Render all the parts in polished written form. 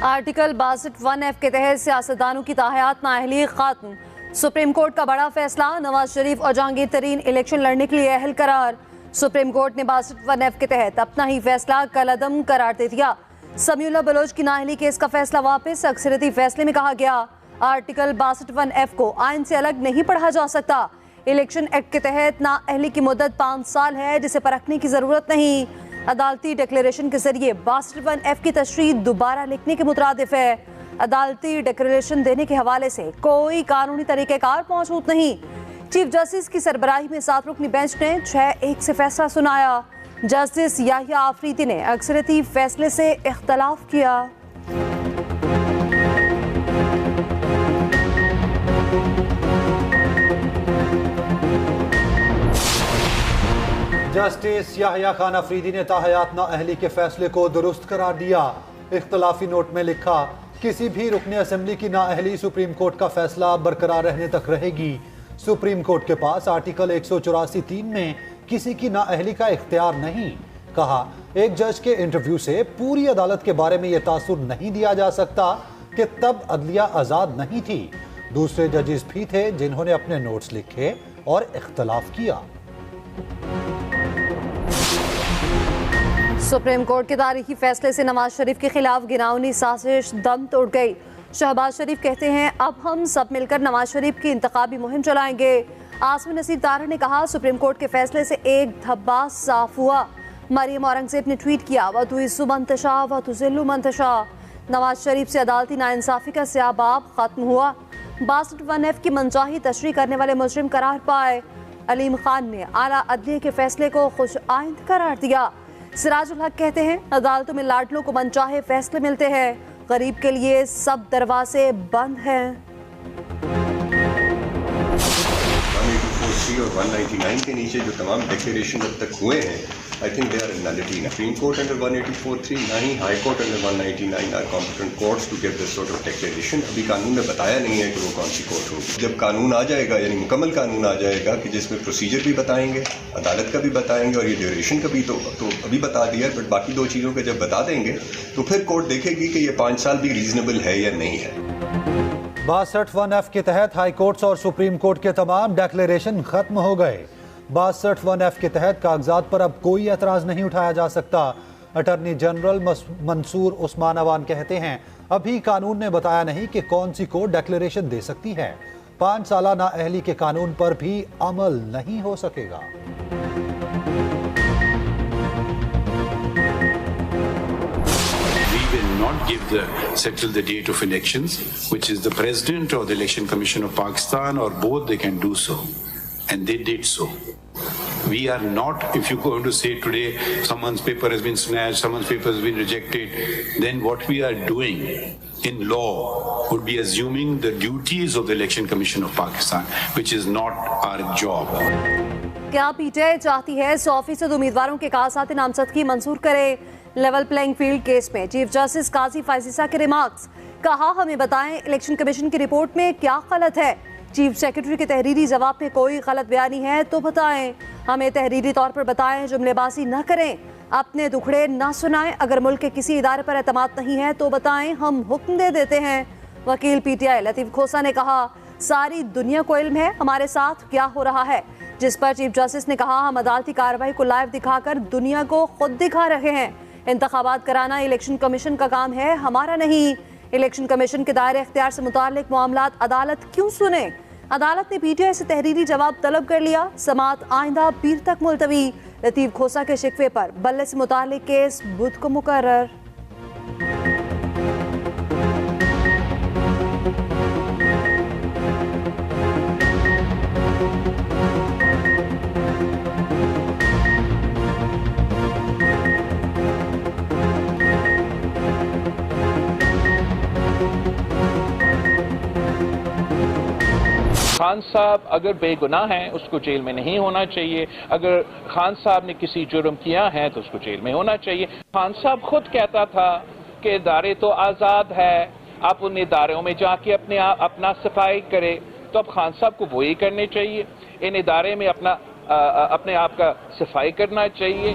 Article 62(1)(f) के तहत सियासतदानों की ताहयात नाअहली खत्म। सुप्रीम कोर्ट का बड़ा फैसला, नवाज शरीफ और जहांगीर तरीन इलेक्शन लड़ने के लिए अहल करार। सुप्रीम कोर्ट ने 62(1)(f) के तहत अपना ही फैसला कलअदम करार दे दिया। समीउल्लाह बलोच की नाअहली केस का फैसला वापस। अक्सरियती फैसले में कहा गया, आर्टिकल 62(1)(f) को आइन से अलग नहीं पढ़ा जा सकता। इलेक्शन एक्ट के तहत नाअहली की मुद्दत 5 साल है, जिसे परखने की जरूरत नहीं। अदालती डिक्लेरेशन के जरिए 62(1)(f) की तशरीह दोबारा लिखने के मुतरादिफ है। अदालती डिक्लेरेशन देने के हवाले से कोई कानूनी तरीक़ेकार मौजूद नहीं। चीफ जस्टिस की सरबराही में 7 रुकनी बेंच ने 6-1 से फैसला सुनाया। जस्टिस याहिया आफरीदी ने अक्सरियती फैसले से इख्तलाफ किया। जस्टिस याहिया खान अफरीदी ने ताहयात नाअहली के फैसले को दुरुस्त करार दिया। इख्तलाफी नोट में लिखा, किसी भी रुकने असेंबली की नाअहली सुप्रीम कोर्ट का फैसला बरकरार रहने तक रहेगी। सुप्रीम कोर्ट के पास आर्टिकल 184(3) में किसी की नाअहली का इख्तियार नहीं। कहा, एक जज के इंटरव्यू से पूरी अदालत के बारे में यह तासुर नहीं दिया जा सकता कि तब अदलिया आजाद नहीं थी। दूसरे जजेस भी थे जिन्होंने अपने नोट्स लिखे और इख्तलाफ किया। सुप्रीम कोर्ट के तारीखी फैसले से नवाज शरीफ के खिलाफ गिनावनी साजिश दम तोड़ गई। शहबाज शरीफ कहते हैं, अब हम सब मिलकर नवाज शरीफ की इंतखाबी मुहिम चलाएंगे। आसमी नसीर तारड़ ने कहा, सुप्रीम कोर्ट के फैसले से एक धब्बा साफ हुआ। मरियम औरंगजेब ने ट्वीट किया, वतुइज़्ज़ु मन तशा वतुज़िल्लु मन तशा। नवाज शरीफ से अदालती नाइंसाफी का स्याबाब खत्म हुआ। 62(1)(f) की मनचाही तशरीह करने वाले मुजरिम करार पाए। अलीम खान ने आला अदलिया के फैसले को खुश आइंद करार दिया। सिराजुल हक कहते हैं, अदालतों में लाडलों को मनचाहे फैसले मिलते हैं, गरीब के लिए सब दरवाजे बंद हैं। 184(3) और 199 के नीचे जो तमाम डिक्लेरेशन अब तक हुए हैं, I think they are in nullity. Supreme Court under 184(3), ना ही High Court under 199 are competent courts to give this sort of declaration. अभी कानून में बताया नहीं है कि वो कौन सी कोर्ट होगी। जब कानून आ जाएगा, यानी मुकम्मल कानून आ जाएगा कि जिसमें प्रोसीजर भी बताएंगे, अदालत का भी बताएंगे और ये ड्यूरेशन का भी तो अभी बता दिया है, बट बाकी 2 चीज़ों का जब बता देंगे तो फिर कोर्ट देखेगी कि ये 5 साल भी रीजनेबल है या नहीं है। 62(1)(f) के तहत हाई कोर्ट्स और सुप्रीम कोर्ट के तमाम डिक्लेरेशन खत्म हो गए। 62(1)(f) के तहत कागजात पर अब कोई एतराज नहीं उठाया जा सकता। अटॉर्नी जनरल मंसूर उस्मान अवान कहते हैं, अभी कानून ने बताया नहीं कि कौन सी कोर्ट डिक्लेरेशन दे सकती है। 5 साला नाअहली के कानून पर भी अमल नहीं हो सकेगा। Not give settle the date of elections, which is the president or the election commission of Pakistan, or both. They can do so, and they did so. We are not, if you're going to say today someone's paper has been snatched, someone's paper has been rejected, then what we are doing in law would be assuming the duties of the election commission of Pakistan, which is not our job. क्या PTI चाहती है 100% उम्मीदवारों के कागजात नामजदगी मंजूर करे। Level playing field case में चीफ जस्टिस काजी फाइजिसा के रिमार्क्स। कहा, हमें बताएं इलेक्शन कमीशन की रिपोर्ट में क्या गलत है। चीफ सेक्रेटरी के तहरीरी जवाब में कोई गलत बयानी है तो बताएं। हमें तहरीरी तौर पर बताएं, जुमलेबाजी न करें, अपने दुखड़े न सुनाएं। अगर मुल्क के किसी इदारे पर एतमाद नहीं है तो बताएं, हम हुक्म दे देते हैं। वकील पीटीआई लतीफ खोसा ने कहा, सारी दुनिया को इल्म है हमारे साथ क्या हो रहा है। जिस पर चीफ जस्टिस ने कहा, हम अदालती कार्रवाई को लाइव दिखाकर दुनिया को खुद दिखा रहे हैं। इंतखाबात कराना इलेक्शन कमीशन का काम है, हमारा नहीं। इलेक्शन कमीशन के दायरे इख्तियार से मुताल्लिक मामलात अदालत क्यों सुने। अदालत ने पीटीआई से तहरीरी जवाब तलब कर लिया। समाअत आइंदा पीर तक मुलतवी। लतीफ खोसा के शिकवे पर बल्ले से मुताल्लिक केस बुध को मुकर्रर। खान साहब अगर बेगुनाह हैं उसको जेल में नहीं होना चाहिए। अगर खान साहब ने किसी जुर्म किया है तो उसको जेल में होना चाहिए। खान साहब खुद कहता था कि इदारे तो आज़ाद है, आप उन इदारों में जाके अपना सफाई करे, तो अब खान साहब को वही करने चाहिए। इन इदारे में अपने आप का सफाई करना चाहिए।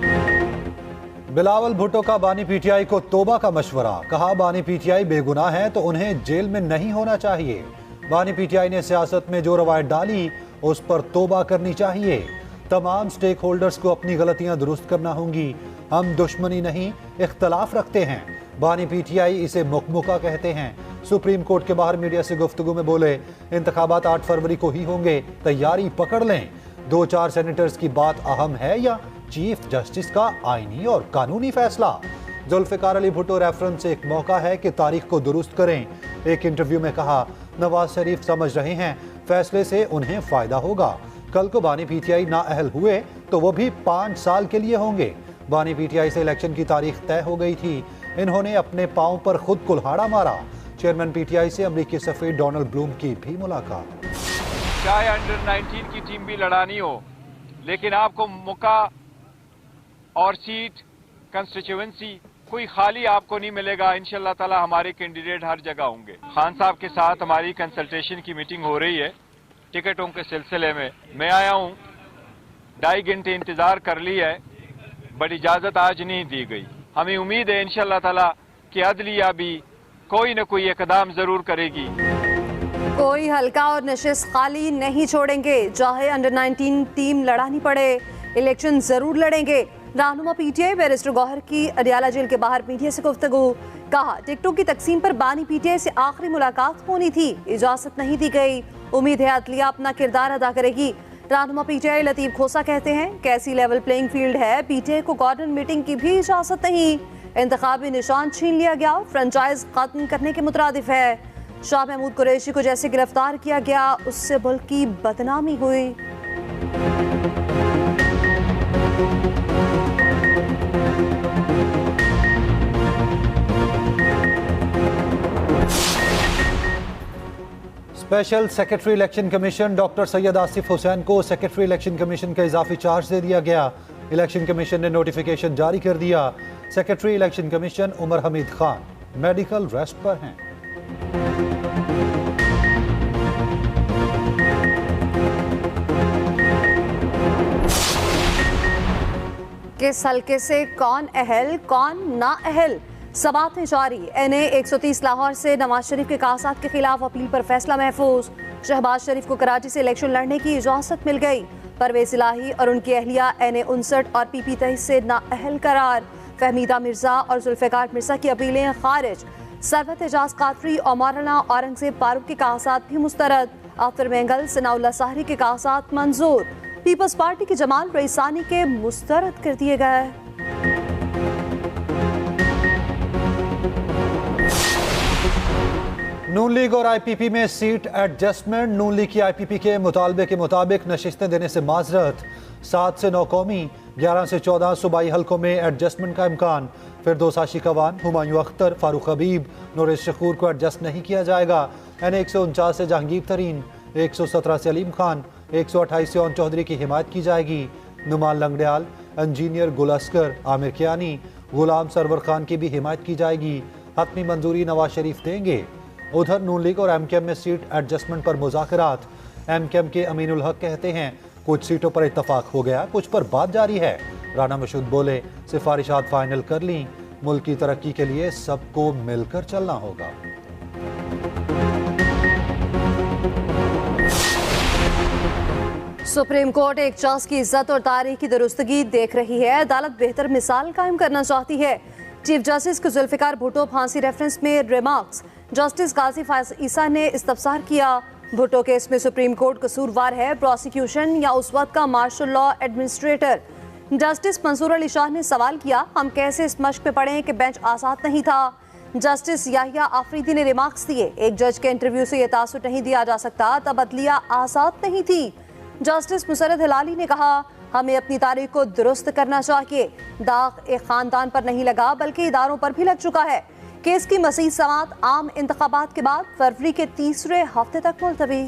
बिलावल भुट्टो का बानी पीटीआई को तौबा का मशवरा, कहा बानी पीटीआई बेगुनाह हैं तो उन्हें जेल में नहीं होना चाहिए। बानी पीटीआई ने सियासत में जो रवायत डाली उस पर तौबा करनी चाहिए। तमाम स्टेक होल्डर्स को अपनी गलतियां दुरुस्त करना होंगी। हम दुश्मनी नहीं इख्तलाफ रखते हैं। बानी पीटीआई इसे मुकमुका कहते हैं। सुप्रीम कोर्ट के बाहर मीडिया से गुफ्तगू में बोले, इंतखाबात 8 फरवरी को ही होंगे, तैयारी पकड़ लें। 2-4 सेनेटर्स की बात अहम है या चीफ जस्टिस का आईनी और कानूनी फैसला? जुल्फिकार अली भुट्टो रेफरेंस से एक मौका है कि तारीख को दुरुस्त करें। एक इंटरव्यू में कहा, नवाज शरीफ समझ रहे हैं फैसले से उन्हें फायदा होगा। कल को बानी पीटीआई नाअहल हुए तो वो भी 5 साल के लिए होंगे। बानी पीटीआई से इलेक्शन की तारीख तय हो गई थी। इन्होंने अपने पांव पर खुद कुल्हाड़ा मारा। चेयरमैन पीटीआई से अमरीकी सफीर डोनाल्ड ब्लूम की भी मुलाकात। चाहे अंडर 19 की टीम भी लड़ानी हो, लेकिन आपको मौका और सीट कंस्टिट्यूएंसी कोई खाली आपको नहीं मिलेगा। इंशाल्लाह ताला हमारे कैंडिडेट हर जगह होंगे। खान साहब के साथ हमारी कंसल्टेशन की मीटिंग हो रही है टिकटों के सिलसिले में। मैं आया हूं, 2.5 घंटे इंतजार कर लिया है, बट इजाजत आज नहीं दी गई। हमें उम्मीद है इंशाल्लाह ताला कि अदलिया भी कोई न कोई इकदाम जरूर करेगी। कोई हल्का और नशिस्त खाली नहीं छोड़ेंगे, चाहे अंडर 19 टीम लड़ानी पड़े, इलेक्शन जरूर लड़ेंगे। रहनुमा पीटीआई बैरिस्टर गौहर की अडियाला जेल के बाहर मीडिया से गुफ्तगू, कहा टिकटों की तकसीम पर बानी पीटीआई से आखिरी मुलाकात होनी थी, इजाजत नहीं दी गई। उम्मीद है अदलिया अपना किरदार अदा करेगी। रहनुमा पीटीआई लतीफ खोसा कहते हैं, कैसी लेवल प्लेइंग फील्ड है, पीटीआई को गवर्नर मीटिंग की भी इजाजत नहीं। इंतखाबी निशान छीन लिया गया, फ्रेंचाइज खत्म करने के मुतरादिफ है। शाह महमूद कुरैशी को जैसे गिरफ्तार किया गया, उससे मुल्क की बदनामी हुई। Special secretary election commission doctor Syed Asif Hussain को सेक्रेटरी इलेक्शन कमीशन का इजाफी चार्ज दे दिया गया। इलेक्शन कमीशन ने नोटिफिकेशन जारी कर दिया। Secretary election commission Umar Hamid Khan medical rest पर हैं। किस हल्के से कौन अहल कौन ना अहल, समाअतें जारी। NA 130 लाहौर से नवाज शरीफ के कागजात के खिलाफ अपील पर फैसला महफूज। शहबाज शरीफ को कराची से इलेक्शन लड़ने की इजाजत मिल गई। परवेज इलाही और उनकी अहलिया NA 59 और PP 23 से नाअहल करार। फहमीदा मिर्जा और जुल्फिकार मिर्जा की अपीलें खारिज। सरवत एजाज कादरी और मौलाना औरंगजेब फारूक के कागजात भी मुस्तरद। आफ्तर मेंगल सनाउल्लाह साहरी के कागजात मंजूर। पीपल्स पार्टी के जमाल रईसानी के मुस्तरद कर दिए गए। नून लीग और IPP में सीट एडजस्टमेंट। नून लीग की IPP के मुतालबे के मुताबिक नशिस्तें देने से माजरत। 7 से 9 कौमी, 11 से 14 सूबाई हल्कों में एडजस्टमेंट का इम्कान। फिरदौस आशिकवान, हुमायूं अख्तर, फारूक हबीब, नूरेश शकूर को एडजस्ट नहीं किया जाएगा। NA 149 से जहांगीर तरीन, 117 से अलीम खान, 128 से ओन चौधरी की हिमायत की जाएगी। नुमान लंगड़ियाल, इंजीनियर गुल अस्कर, आमिर कियानी, गुलाम सरवर खान की भी हिमायत की जाएगी। हतमी मंजूरी नवाज शरीफ देंगे। उधर नून लीग और MKM में सीट एडजस्टमेंट पर मुज़ाकरात। MKM के अमीनुल हक कहते हैं, कुछ सीटों पर इत्तफाक हो गया, कुछ पर बात जारी है। राना मशहूद बोले, सिफारिशात फाइनल कर ली, मुल्क की तरक्की के लिए सबको मिलकर चलना होगा। सुप्रीम कोर्ट एक शख्स की इज्जत और तारीख की दुरुस्तगी देख रही है। अदालत बेहतर मिसाल कायम करना चाहती है। चीफ जस्टिस को जुल्फिकार भुट्टो फांसी रेफरेंस में रिमार्क्स। जस्टिस काजी फाइज़ा ने इस्तफसार किया, भुट्टो केस में सुप्रीम कोर्ट कसूरवार है, प्रोसिक्यूशन या उस वक्त का martial law administrator. Justice Mansoor Ali Shah ने सवाल किया, हम कैसे इस मश्क पे पढ़े कि बेंच आज़ाद नहीं था। जस्टिस याहिया आफरीदी ने रिमार्क्स दिए, एक जज के इंटरव्यू से यह तासुर नहीं दिया जा सकता तब अदलिया आज़ाद नहीं थी। जस्टिस मुसरत हिलाली ने कहा, हमें अपनी तारीख को दुरुस्त करना चाहिए। दाग एक खानदान पर नहीं लगा बल्कि इदारों पर भी लग चुका है। केस की मज़ीद समाअत आम इंतखाबात के बाद फरवरी के 3रे हफ्ते तक मुलतवी।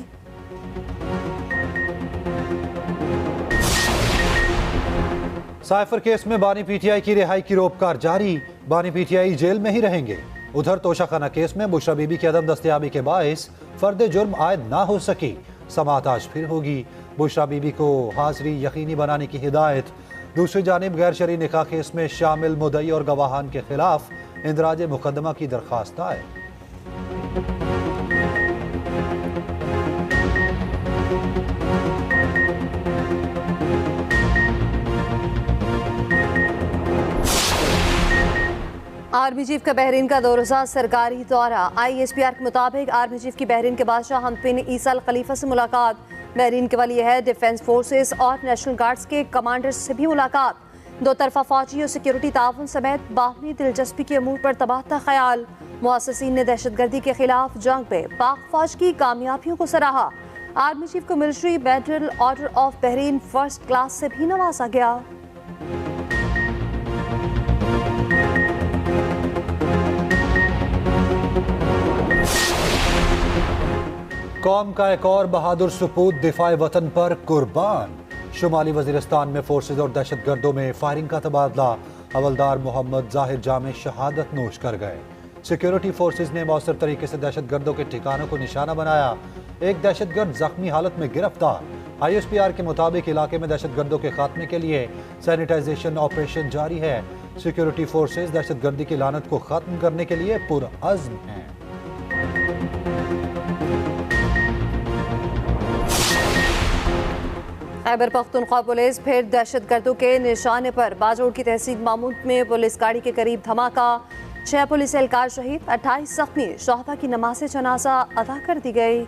साइफर केस में बानी पीटीआई की रिहाई की रोपकार जारी। बानी पीटीआई जेल में ही रहेंगे। उधर तोशाखाना केस में बुशरा बीबी की अदम दस्तयाबी के बायस फर्द जुर्म आयद ना हो सकी। समाअत आज फिर होगी। बुशरा बीबी को हाजिरी यकीनी बनाने की हिदायत। दूसरी जानिब गैर शरई निकाह केस में शामिल मुद्दई और गवाहान के खिलाफ इंदराज मुकदमा की दरख्वास्त आए। आर्मी चीफ का बहरीन का 2 रोज़ा सरकारी दौरा। ISPR के मुताबिक आर्मी चीफ की बहरीन के बादशाह हमद बिन ईसा अल खलीफा से मुलाकात। बहरीन के वली अहद, डिफेंस फोर्सेस और नेशनल गार्ड्स के कमांडर्स से भी मुलाकात। 2 तरफा फौजी और सिक्योरिटी ताउन समेत बाहमी दिलचस्पी के अमूर पर तबादला ख्याल। मुअस्सिसीन ने दहशतगर्दी के खिलाफ जंग में पाक फौज की कामयाबियों को सराहा। आर्मी चीफ को military medal order of Bahrain first class से भी नवाजा गया। कौम का एक और बहादुर सपूत दिफाए वतन पर कुर्बान। शुमाली वजीरिस्तान में फोर्सेज और दहशतगर्दों में फायरिंग का तबादला। हवलदार मोहम्मद जाहिर जामे शहादत नोश कर गए। सिक्योरिटी फोर्सेज ने मौसर तरीके से दहशतगर्दों के ठिकानों को निशाना बनाया। एक दहशतगर्द जख्मी हालत में गिरफ्तार। ISPR के मुताबिक इलाके में दहशतगर्दों के खात्मे के लिए सैनिटाइजेशन ऑपरेशन जारी है। सिक्योरिटी फोर्सेज दहशतगर्दी की लानत को खत्म करने के लिए पुरअज़्म हैं। खैबर पख्तूनख्वा पुलिस फिर दहशतगर्दों के निशाने पर। बाजोड़ की तहसील मामूद में पुलिस गाड़ी के करीब धमाका। 6 पुलिस एहलकार शहीद, 28 जख्मी। शोहदा की नमाज जनाजा अदा कर दी गई।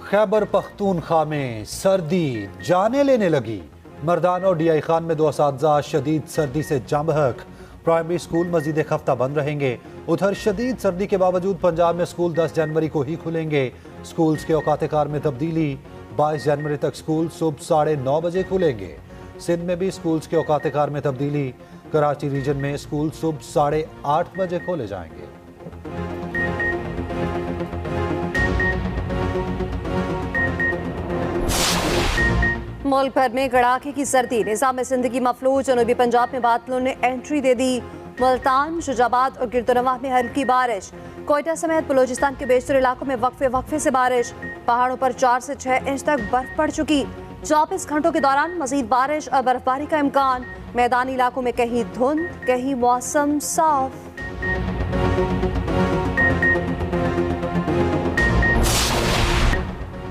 खैबर पख्तूनख्वा में सर्दी जाने लेने लगी। मर्दान और DI खान में 2 असातिज़ा शदीद सर्दी से जाँ बहक। प्राइमरी स्कूल मजीद एक हफ्ता बंद रहेंगे। उधर शदीद सर्दी के बावजूद पंजाब में स्कूल 10 जनवरी को ही खुलेंगे। स्कूल्स के औकात कार में तब्दीली। 22 जनवरी तक स्कूल सुबह 9:30 बजे खुलेंगे। सिंध में भी स्कूल्स के औकात कार में तब्दीली। कराची रीजन में स्कूल सुबह 8:30 बजे खोले जाएंगे। मुल्क भर में कड़ाके की सर्दी। निज़ाम ज़िंदगी मफलूज। जनूबी पंजाब में बादलों ने एंट्री दे दी। मुल्तान, शुजाबाद और गिरदुनवा में हल्की बारिश। कोयटा समेत बलूचिस्तान के बेशतर इलाकों में वक्फे से बारिश। पहाड़ों पर 4 से 6 इंच तक बर्फ पड़ चुकी। 24 घंटों के दौरान मजीद बारिश और बर्फबारी का इम्कान। मैदानी इलाकों में कहीं धुंध, कहीं मौसम साफ।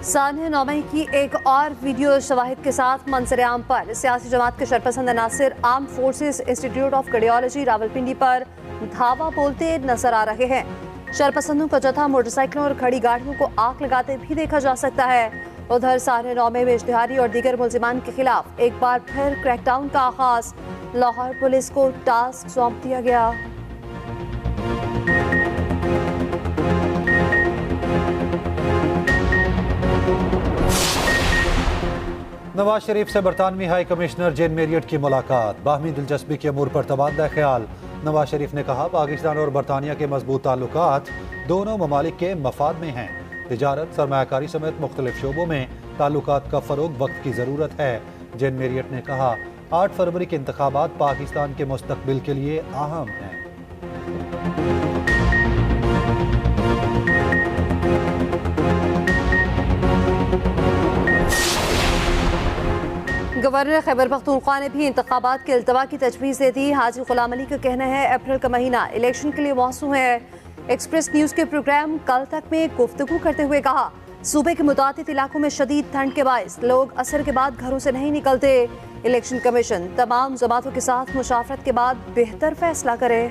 सानिया 9 मई की एक और वीडियो शवाहिद के साथ मंजर-ए-आम पर। सियासी जमात के शरपसंद अनासिर Armed Forces Institute of Cardiology Rawalpindi पर धावा बोलते नजर आ रहे हैं। शरपसंदों का जत्था मोटरसाइकिलों और खड़ी गाड़ियों को आग लगाते भी देखा जा सकता है। उधर सानिया 9 मई में इश्तिहारी और दीगर मुलजिमान के खिलाफ एक बार फिर क्रैकडाउन का आगाज। लाहौर पुलिस को टास्क सौंप दिया गया। नवाज शरीफ से बरतानवी हाई कमिश्नर जेन मेरियट की मुलाकात। बाहमी दिलचस्पी के अमूर पर तबादला ख्याल। नवाज शरीफ ने कहा पाकिस्तान और बरतानिया के मजबूत ताल्लुकात दोनों ममालिक के मफाद में हैं। तिजारत, सरमायाकारी समेत मुख्तलिफ शोबों में ताल्लुकात का फरोग वक्त की ज़रूरत है। जेन मेरियट ने कहा 8 फरवरी के इंतखाबात पाकिस्तान के मुस्तकबिल के लिए अहम हैं। गवर्नर खैबर पख्तूनख्वा ने भी इंतखाबात के इल्तवा की तजवीज़ दे दी। हाजी गुलाम अली का कहना है अप्रैल का महीना इलेक्शन के लिए मौसू है। एक्सप्रेस न्यूज़ के प्रोग्राम कल तक में गुफ्तगू करते हुए कहा सूबे के मुतादिद इलाकों में शदीद ठंड के बायस लोग असर के बाद घरों से नहीं निकलते। इलेक्शन कमीशन तमाम जमातों के साथ मुशावरत के बाद बेहतर फैसला करे।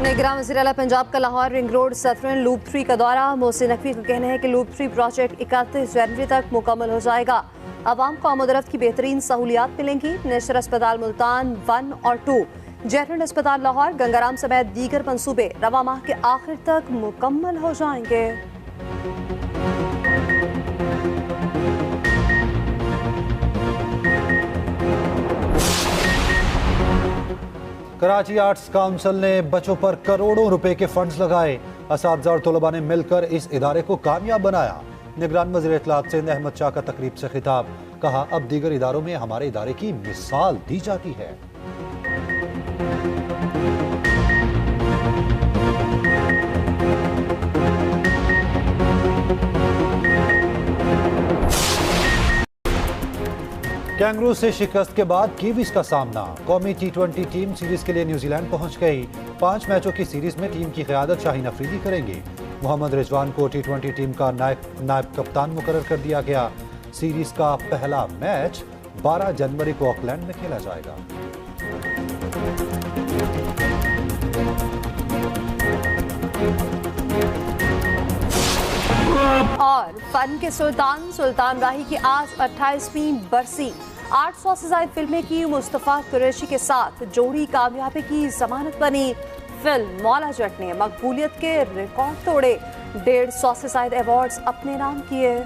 निगरान वज़ीर आला पंजाब का Lahore ring road saffron loop 3 का दौरा। मोहसिन नकवी का कहना है कि लूप 3 प्रोजेक्ट 31 जनवरी तक मुकम्मल हो जाएगा। आवाम को आमदरफ्त की बेहतरीन सहूलियात मिलेंगी। नेशनल अस्पताल मुल्तान 1 और 2, जनरल अस्पताल लाहौर, गंगाराम समेत दीगर मंसूबे रवा माह के आखिर तक मुकम्मल हो जाएंगे। कराची आर्ट्स काउंसिल ने बच्चों पर करोड़ों रुपए के फंड्स लगाए। असातिज़ा और तलबा ने मिलकर इस इदारे को कामयाब बनाया। निगरान वज़ीर इत्तलात सिंध अहमद शाह का तकरीब से खिताब। कहा अब दीगर इदारों में हमारे इदारे की मिसाल दी जाती है। कैंगरू से शिकस्त के बाद कीवीज का सामना। कौमी T20 टीम सीरीज के लिए न्यूजीलैंड पहुंच गई। 5 मैचों की सीरीज में टीम की क़यादत शाहीन अफरीदी करेंगे। मोहम्मद रिजवान को T20 टीम का नायब कप्तान मुकर्रर कर दिया गया। सीरीज का पहला मैच 12 जनवरी को ऑकलैंड में खेला जाएगा। और फन के सुल्तान राही की आज 28वीं बरसी। 800 से ज्यादा फिल्में की मुस्तफा कुरैशी के साथ जोड़ी कामयाबी की जमानत बनी। फिल्म मौला जट ने मकबूलियत के रिकॉर्ड तोड़े। 150 से ज्यादा अवार्ड्स अपने नाम किए।